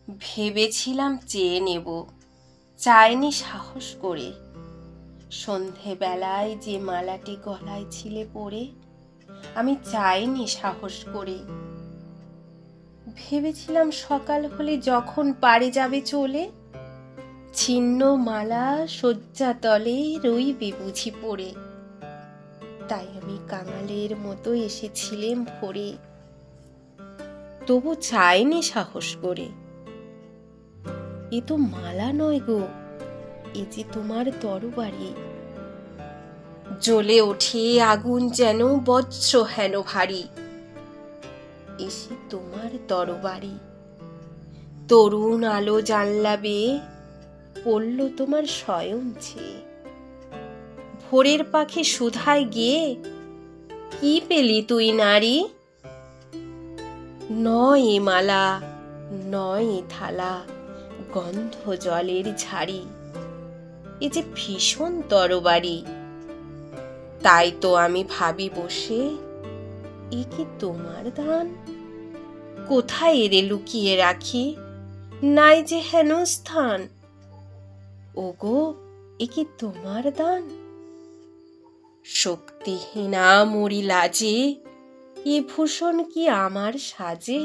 ভেবেছিলাম চেয়ে নেব, চাইনি সাহস করে। সন্ধেবেলায় যে মালাটি গলায় ছিলে পরে, আমি চাইনি সাহস করে। ভেবেছিলাম সকাল হলে যখন পারে যাবে চলে, ছিন্ন মালা শয্যা তলে রইবে বুঝি পড়ে। তাই আমি কাঙালের মতো এসেছিলাম ভোরে, তবু চাইনি সাহস করে। এ তো মালা নয় গো, এ যে তোমার তরবারি। জ্বলে ওঠে আগুন যেন বজ্র হেন ভারী, এসে তোমার তরবারি। তরুণ আলো জানলা বেয়ে পড়ল তোমার শয়ন ছেয়ে। ভোরের পাখি সুধায় গিয়ে কি পেলি তুই নারী? নয় এ মালা, নয় এ থালা, গন্ধ জলের ঝাড়ি, এ যে ভীষণ তরবারি। তাই তো আমি ভাবি বসে, এ কি তোমার দান? কোথায় এরে লুকিয়ে রাখি, নাই যে হেন স্থান। ওগো, এ কি তোমার দান? শক্তিহীনা মরি লাজে, এ ভূষণ কি আমার সাজে?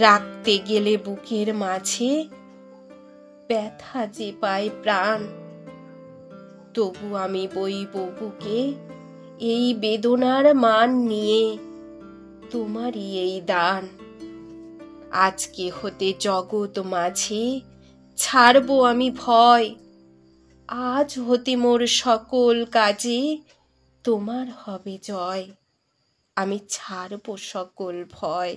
রাখতে গেলে বুকের মাঝে ব্যথা যে পায় প্রাণ। তবু আমি বইব বুকে এই বেদনার মান নিয়ে, তোমারই এই দান। আজকে হতে জগৎ মাঝে ছাড়বো আমি ভয়, আজ হতে মোর সকল কাজে তোমার হবে জয়। আমি ছাড়বো সকল ভয়।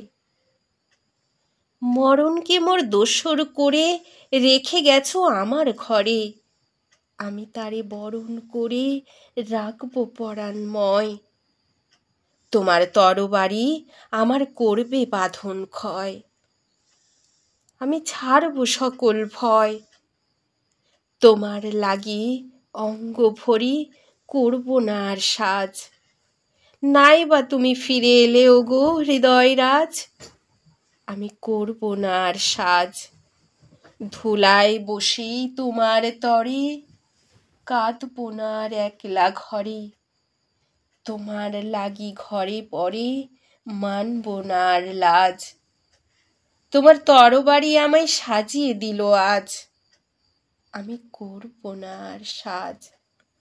মরণকে মোর দোসর করে রেখে গেছো আমার ঘরে, আমি তারে বরণ করে রাখবো পরাণময়। তোমার তরবারি আমার করবে বাঁধন ক্ষয়, আমি ছাড়বো সকল ভয়। তোমার লাগি অঙ্গ ভরি করবো না আর সাজ, নাই বা তুমি ফিরে এলে ওগো হৃদয়রাজ। আমি করবো না আর সাজ, ধুলায় বসেই তোমার তরে কাঁদবো না আর একলা ঘরে। তোমার লাগি ঘরে পরে মানবো না আর লাজ। তোমার তরবারি আমায় সাজিয়ে দিল আজ, আমি করবো না আর সাজ।